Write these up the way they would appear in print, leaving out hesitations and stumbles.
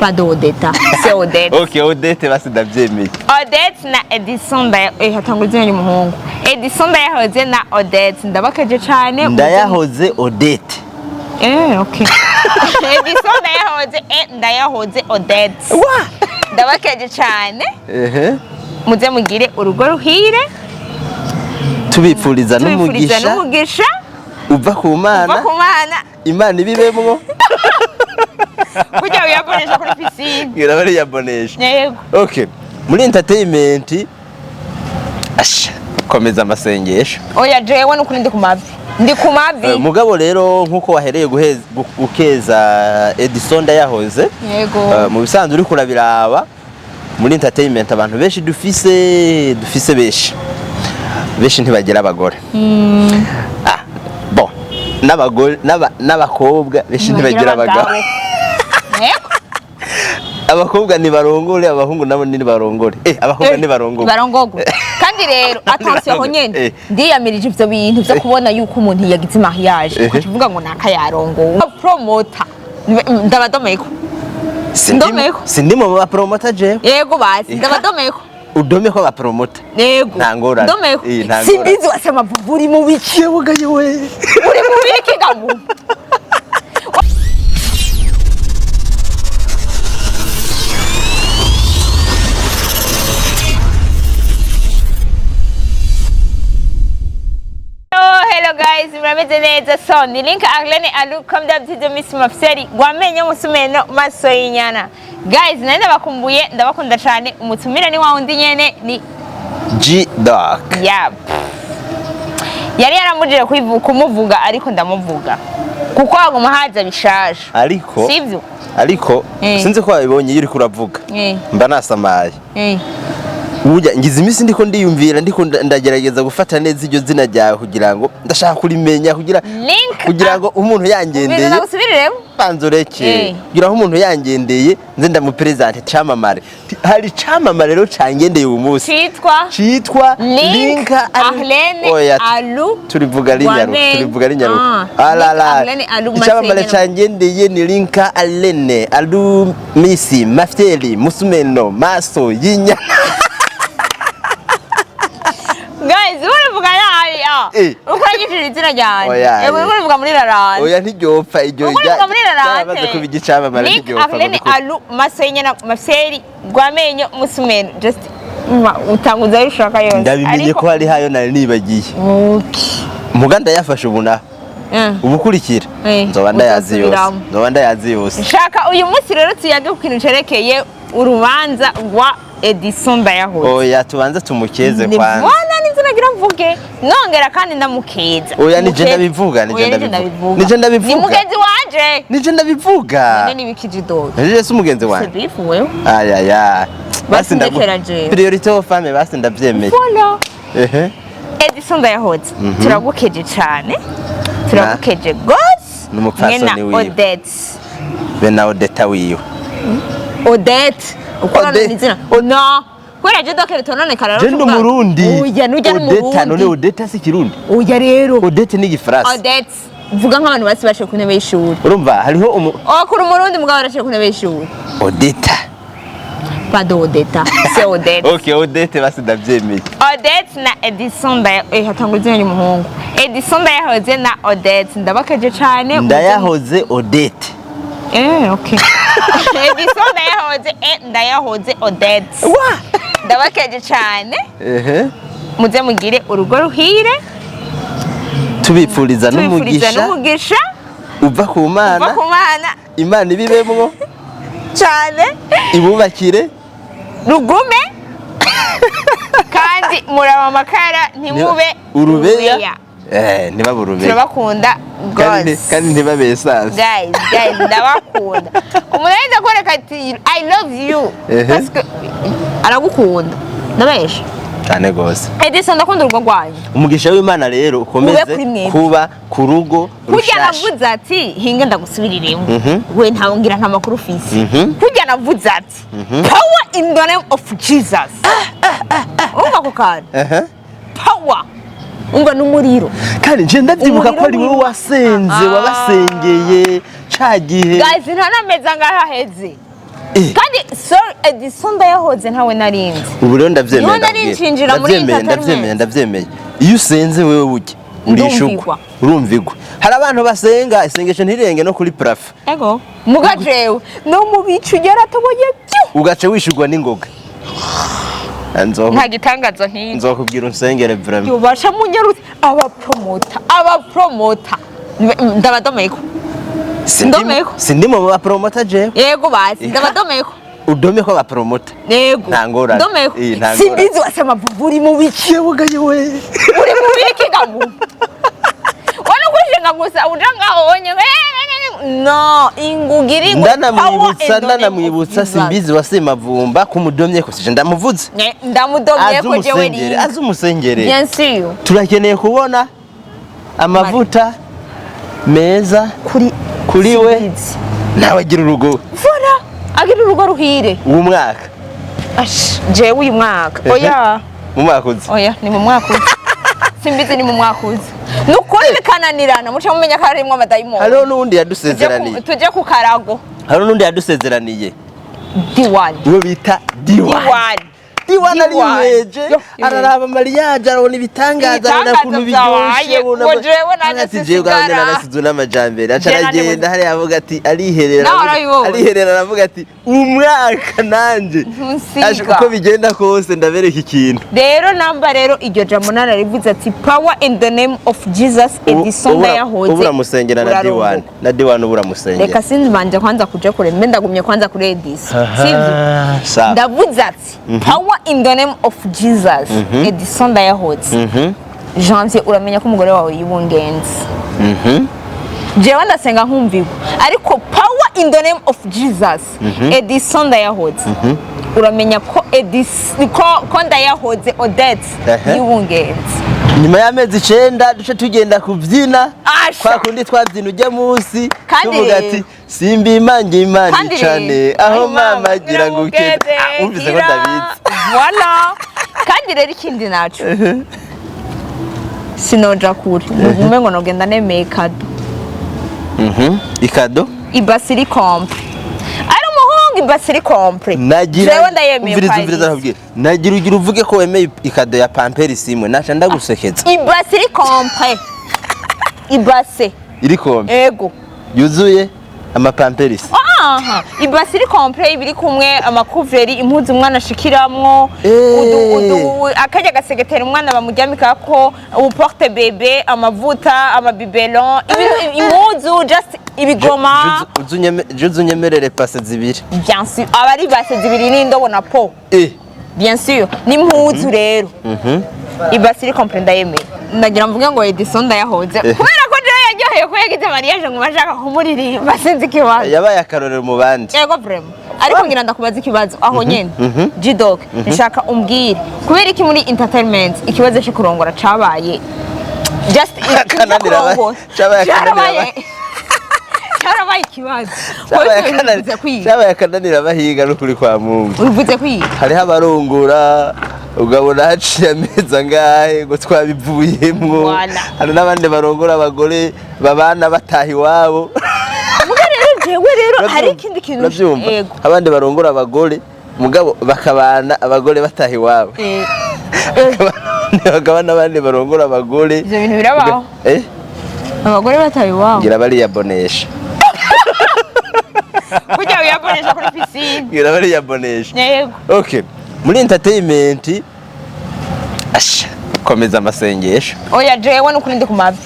Pas d'Odetta, c'est Odette. Okay, Odette basi ndavyemeye. Odette na Edisson Ndayahoze hatanguzanye umuhungu. Edisson Ndayahoze na Odette ndabakaje cyane. Ndayahoze Odette. Okay. Edisson Ndayahoze Odette. Wa! Ndabakaje cyane. Muze mugire urugo ruhire. Tubipfuriza n'umugisha. Uva ku Mana. Imana ibibemwo. Kujya uyabonesha kuri piscine. Ngira bari yabonesha. Yego. Okay. Muri entertainment komeza amasengesho. Oya jewe nuko ndi kumavi. Ndi kumavi. Mugabo rero nkuko wahereye gukeza Edisson Ndayahoze. Yego. Mu bisanzwe uri kurabiraba muri entertainment abantu benshi dufise benshi ntibagira abagore. Bon. N'abagore n'abakobwa benshi ntibagira abagabo. Abakobwa ni barongore, abahungu nabo ni barongore. Abakobwa ni barongore. Barongogwe. Kandi rero attention honyene ndiyamirije ivyo bintu byo kubona yuko umuntu yagize mariage kuvuga ngo nakayarongo. Promoter. Ndabadomeko. Sindimo ba promoter je. Yego basi ndabadomeko. Udomeko ba promoter. Yego. Ntangora. Domeko. Sindizi wasema buri mu biki bugaye we. Uri mu biki gamu. Hello guys, murabeze neza so ni Lynca Arlene Alu comme d'habitude Miss Mafseri gwamenye musumeno maso yinyana. Guys, nenda bakumbuye ndabakunda cyane umutumira ni wawundi nyene ni G Dark. Yep. Yari yaramujije kumuvuga ariko ndamuvuga. Kuko aguma haza bishaje. Ariko sivyo? Ariko sinzi ko wabibonye yuri kuravuga. Mba nasamaye. Uja ngize imisi ndiko ndiyumvira ndiko ndagerageza gufata neza iryo zina ryawe kugira ngo ndashaka kurimenya kugira ngo umuntu yangendeye banzoreke kugira ngo umuntu yangendeye nze ndamupresente camamare hari camamare rero cangendeye uyu munsi citwa Lynca Arlene Alu turivuga linyaru alala camamare cangendeye ni Lynca Arlene Alu misi mafyeli musumeno maso yinya. Guys, urivuga nabi ukanyishije izina ryanje. Urivuga muri rarante. Oya ntiryopfa iryo ryamaze kubigicamamara ntiryopfa. Arlene Alu masenya na mafyeri gwamenyo musumeno just utanguza yushaka yose. Ndabimenye ko hari hayo nari nibagiye. Okay. Muganda yafashe ubuna. Ubukurikira. Nzoba ndayazi yose. Shaka uyu munsi rero tuyage ku kintu cerekeye urubanza rwa Edisson Ndayahoze. Oya tubanza tumukeze kwanza. Mwana ninzi nagira mvuge nongera kandi ndamukeza. Oya nije ndabivuga. Ni mugenzi wanje. Nije ndabivuga. None nibikijido. Nije se umugenzi wanje. Sebifu wewe. Aya. Basi ndakeraje. Priority of family basi ndavyemeye. Follow. Edisson Ndayahoze. Turagukeje cyane. Turagukeje gose. Numupfasoni wiwe. Odette. Bena Odette wiwe. Odette. Ukorana n'izina. No. Kwera je dokere tonone kararo. Je ndo Murundi. Oya nujya Murundi. Odette none Odette si Kirundi. Oya rero. Odette ni Gifaransa. Odette. Vuga nk'abantu basi bashe ku ntebe y'ishuri. Urumva hariho kuri Murundi mugabo arashe ku ntebe y'ishuri. Odette. Pas d'Odetta, c'est Odette. Okay, Odette basi ndavyemeye. Odette na Edisson Ndayahoze hatanguzanye umuhungu. Edisson Ndayahoze na Odette ndabakaje cyane. Ndayahoze Odette. Okay. Edisson Ndayahoze Odette. Wa! Ndabakaje cyane. Muze mugire urugo ruhire. Tubipfuriza n'umugisha. Uva ku Mana. Imana ibibemwo. Cyane. Ibubakire. Rugume. Kandi muraba makara ntimube urubeya. Niba burubeya. Turabakunda gose. Kandi ntibabesaza. Guys, ndabakunda. Umuneza kwereka ati I love you. Parce que aragukunda. Ndabesha. Cyane gose. Edisson ndakunda urugo rwanyu. Umugisha w'Imana rero ukomeze kuba ku rugo rushasha. Kujya navuze ati hinge ndagusubiriremo. We ntawongira nta makuru ufise. Kujya navuze ati power in the name of Jesus. Umva ko kandi. Power. Umva n'umuriro. Kandi nje ndavyibuka ko ari wowe wasenze wabasengeye cagihe. Guys ntanameza ngaha heze. kandi sorry Edisson Ndayahoze ntawe narinzi ubu rero ndavyemeye ndavyemeye iyo usenze wewe ujye urishugwa urumvigwa hari abantu basenga isengesho ntirenge no kuri plafond ego mugajewe no mu bicu yaratoboye byo ugace wishugwa n'ingoga nta gitangazo nk'iki nzokubwira unsengere vraiment yubasha munyarutse abapromota ndabadomeko sindimo mu bapromota je yego basi ndabadomeko udome ko bapromota yego ntangora domeko simbizi wasema buri mu biki bugaye we uri mu biki gamu wano kushinga gusa ujanga onye no ingugiri ndanamwibutsa simbizi wa Semavumba kumudomye ko sije ndamuvuze ndamudomye ko jewe ni azumusengere bien sûr turakeneye kubona amavuta meza kuri we nawe agira urugo vora agira urugo ruhire uwo mwaka jewe uyu mwaka oya mu mwaka uzi oya ni mu mwaka uzi simbizi ni mu mwaka uzi nukuri bikananirana muca mumenya ko harimwo amadayimoni hariho n'undi yadusezeraniye tuje ku karago hariho n'undi yadusezeraniye diwani uwo bita diwani ari yeje araraba mariage arabona ibitangaza arabona kuntu biryoshe narasize n'amajambere acaragenda hari avuga ati ariherera aravuga ati umwaka nanje uko bigenda kose ndabereka ikintu rero namba rero iryo jambo nararivuze ati power in the name of Jesus Edisson Ndayahoze ubura musengera na diwani ubura musengera reka sinzi banje kwanza kuja kure mbe ndagumye kwanza kuri Edisson sivyo ndavuze ati power in the name of Jesus Edisson Ndayahoze Janvier uramenya ko umugore wawe yibungenze jewe ndasenga nkumviwe ariko power in the name of Jesus Edisson Ndayahoze uramenya ko ko Ndayahoze Odette yibungenze nyuma y'amezi 9 duce tugenda kubyina kwa kundi twabyina ujya munsi tuvuga ati simbi imange imana cyane aho mama agira ngo ukeze umvise ko ndabizi voilà kandi rero ikindi naco sinoja kuri mugume ngo nogenda nemeye kado ikado ibasiri compre ari umuhungu ibasiri compre nagira nagira ugira uvuge ko wemeye ikado ya pampers imwe naca ndagusekeza ibasiri compre ibase iri compre ego yuzuye amapampers ibasiri compre ibiri kumwe amakuveri impuzu umwana ashikiramwo akajya gasegetera umwana bamuryamika ko uporte bebe amavuta amabibelon impuzu just ibigoma uzunyemerere pase zibiri bien sûr abari base zibiri n'indobo na po bien sûr n'impuzu rero ibasiri compre ndayemeye ndagira mvuge ngo Edisson Ndayahoze kubera ko yaryoheye ko yagize mariage ngo bashaka kumuririmba sinzi kibazo yabaye akarorero mu bandi yego vraiment ariko ngira ndakubaza ikibazo aho nyene G-Dog nshaka umbwire kubera iki muri entertainment ikibazo cyo kurongora cabaye just carabaye ikibazo cabaye akananira bahiga no kuri kwa Mungu uvuze kwiga hariho abarongora ugabona haciye amezi angahe ngo twabivuyemwo hari n'abandi barongora abagore babana bataha iwabo jewe rero hari ikindi kintu yego abandi barongora abagore mugabo bakabana abagore bataha iwabo bakabana abandi barongora abagore ivyo bintu birabaho abagore bataha iwabo ngira bari yabonesha kujya uyabonesha kuri piscine ngira bari yabonesha yego okay muri entertainment komeza amasengesho oya jewe nuko ndi kumavi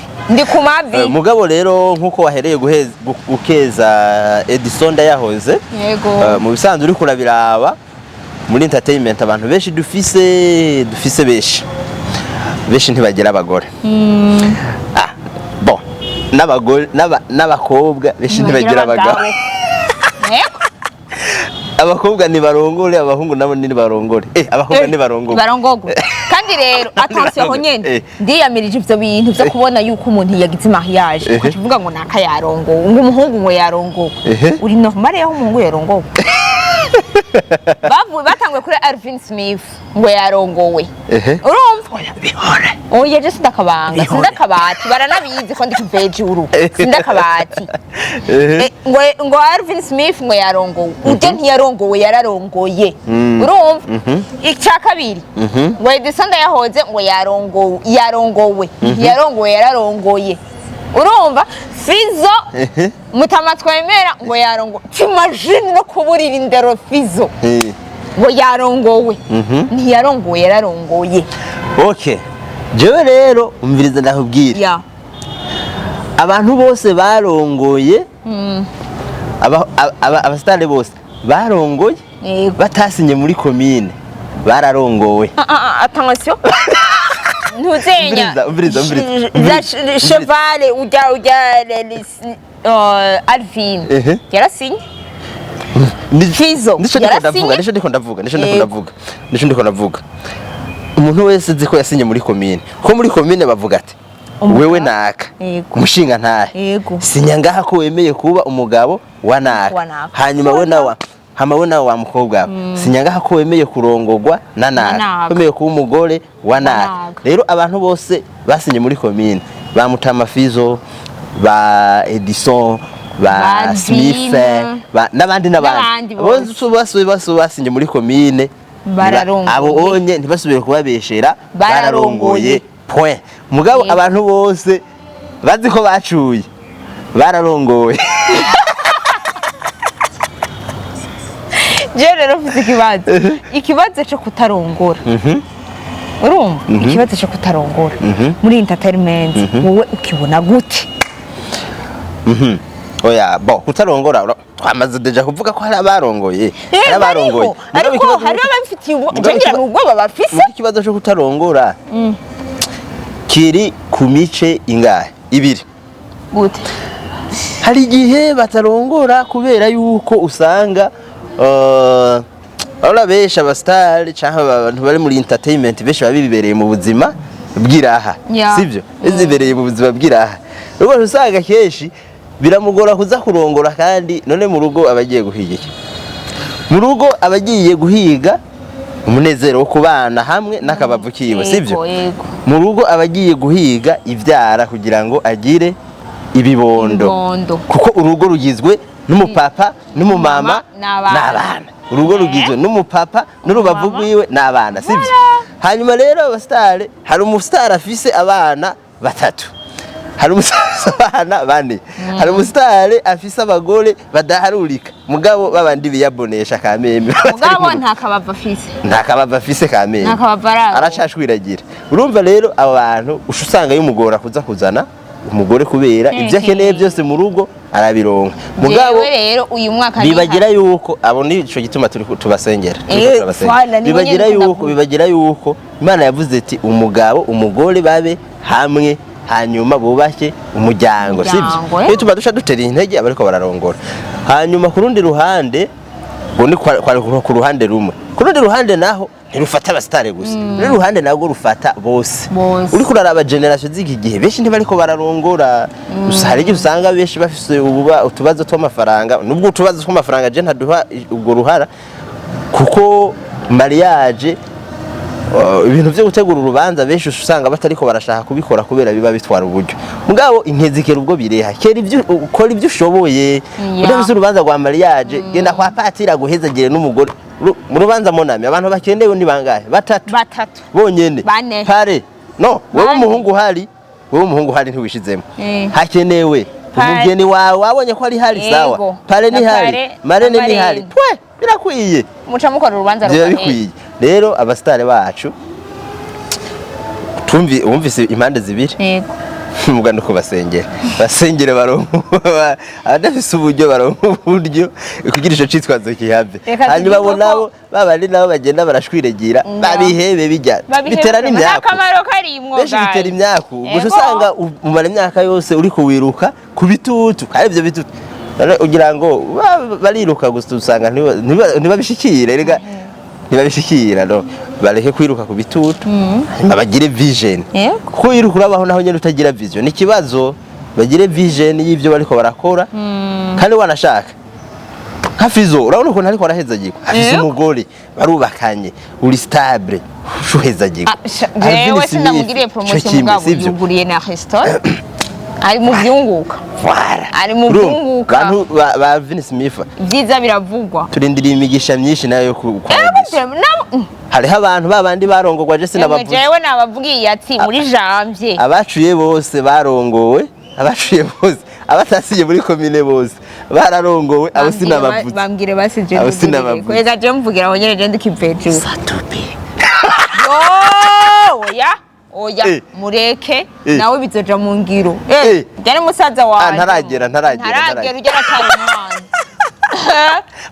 mugabo rero nkuko wahereye gukeza Edisson Ndayahoze yego mu bisanzwe uri kurabiraba muri entertainment abantu benshi dufise benshi ntibagira abagore bon n'abagore n'abakobwa benshi ntibagira abagabo abakobwa ni barongore abahungu nabo ni barongore abakobwa ni barongogwe kandi rero attention ho nyene ndiyamirije ivyo bintu byo kubona yuko umuntu yagize mariage ukavuga ngo naka yarongo ngo umuhungu ngo yarongo uri normal yaho umuhungu yarongo batangwe kuri Alvin Smith ngo yarongowe urumva oya je sindakabanga sindakabati baranabizi ko ndikuveje uru sindakabati ngo Alvin Smith ngo yarongowe uje ntiyarongowe yararongoye urumva icya kabiri ngo Edisson Ndayahoze ngo yarongowe yararongoye urumva Fizo mutama twemera ngo yarongo imagine no kuburira indero Fizo ngo yarongowe ntiyarongoye yararongoye. Okay, jewe rero umviriza ndakubwira abantu bose barongoye abastare bose barongoye batasinye muri commune bararongowe. Attention ntuzenya chevale ujya Alvin yarasinye Fizo nisho ndiko ndavuga umuntu wese ziko yasinye muri commune ko muri commune bavuga ati wewe naka umushinga ntahe sinya ngaha ko wemeye kuba umugabo wa naka hanyuma we nawe wa mukobwa sinya ngaha ko wemeye kurongorwa na naka wemeye kuba umugore wa naka. Rero abantu bose basinye muri commune ba Mutama Fizo ba Edisson ba Smith n'abandi bose basinye muri commune abo onye ntibasubire kubabeshera bararongoye point. Mugabo abantu bose bazi ko bacuye bararongoye. Je rero mfite ikibazo cyo kutarongora urumva ikibazo cyo kutarongora muri entertainment wowe ukibona gute? Oya bo kutarongora twamaze deja kuvuga ko hari abarongoye ariko hari abafitiye ngira n'ubwo babafise. Ikibazo cyo kutarongora kiri ku mice ingahe ibiri gute? Hari igihe batarongora kubera yuko usanga besha abastari cyangwa abantu bari muri entertainment benshi babibereye mu buzima bw'iraha sivyo izibereye mu buzima bw'iraha. Rero usanga keshi biramugora kuza kurongora kandi none mu rugo abagiye guhiga mu rugo abagiye guhiga umunezero wo kubana hamwe n'akabavu kiwe sivyo mu rugo abagiye guhiga ivyara kugira ngo agire ibibondo kuko urugo rugizwe n'umupapa n'umumama n'abana. Urugo rugizwe n'umupapa n'urubavu rwiwe n'abana sivyo. Hanyuma rero abastare hari umustar afise abana batatu hari abana bane hari umustare afise abagore badaharurika mugabo babandi biyabonesha kameme mugabo nta kabava afise kameme aracashwiragira. Urumva rero abo bantu usanga y'umugora kuza kuzana umugore kubera ibyo akeneye byose mu rugo arabironka mugabo rero uyu mwaka bibagira yuko abo nico gituma turi tubasengera bibagira yuko Imana yavuze ati umugabo umugore babe hamwe hanyuma bubashye umuryango sivyo. Iyo tuba dusha dutera intege abariko bararongora hanyuma ku rundi ruhande ngo ni ku ruhande rumwe ku rundi ruhande naho ntirufata abastare gusa ruhande nago rufata bose uri kuraraba generation z'iki gihe benshi ntibariko bararongora usare gihe usanga benshi bafise utubazo tw'amafaranga nubwo utubazo tw'amafaranga je ntaduha ubwo ruhara kuko mariage ibintu byo gutegura urubanza benshi usanga batariko barashaka kubikora kubera biba bitwara uburyo mugabo intezikera ubwo bireha kera ibyo ukora ibyo ushoboye udabize urubanza rwa mariage genda kwa patira guhezagire n'umugore mu rubanza monami abantu bakendewe ni bangahe batatu bonyene pare no wewe umuhungu hari ntiwishizemo hakenewe umugeni wawe wabonye ko ari hari sawa pare ni hari marene ni hari twe birakwiye muca mukora urubanza bikwiye. Rero abastare bacu umvise impande zibiri mugano ko basengera baronka adafise uburyo baronka uburyo kugira ico citwazo kihave hanyuma bo nabo babandi nabo bagenda barashwiregira babihebe bijya bitera n'imyaka akamaro karimwo benshi bitera imyaka gusa usanga umara imyaka yose uri kuwiruka ku bitutu kandi ivyo bitutu ugira ngo bariruka gusa usanga ntibabishikire rega ntibabishikira no bareke kwiruka ku bitutu abagire vision ko yiruka urabaho naho nyene utagira vision ni kibazo bagire vision y'ivyo bariko barakora kandi wanashaka Hafizo urabona ukuntu ariko arahezagirwa afise umugore barubakanye uri stable shuhezagirwa jewe sinamugiriye promotion mugabo yuguriye na restaurant ari mu byunguka ari mu byunguka bantu ba Vince Mifa byiza biravugwa turindiriye imigisha myinshi nayo hariho abantu babandi barongorwa je sinabavuga jewe nabavugiye ati muri janvier abacuye bose barongowe abacuye bose abatasiye muri komine bose bararongowe abo sinabavuze bambwire basije kwega je mvugira aho nyene je ndikiveje satupe oya mureke nawe bizoja mu ngiro byane musaza wawe ntaragera ugera cyane mwana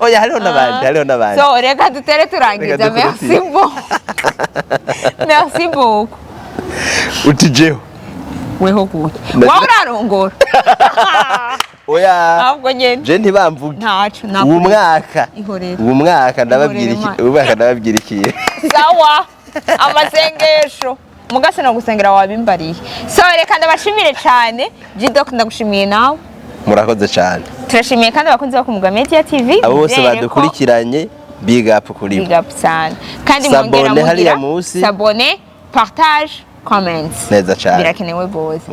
oya hariho nabandi so reka dutere turangiza merci beaucoup utijeho weho kuki wawe urarongora oya ahubwo nyene je ntibamvuge ntacu uwo mwaka ndababwira iki sawa amasengesho mugase no gusengera wabimbariye so reka ndabashimire cyane Jidok ndagushimiye nawe murakoze cyane turashimiye kandi abakunzi bakumugwa Media TV abo bose badukurikiranye big up kuri big up cyane kandi mwongera mugira sabone partage comments neza cyane birakenewe bose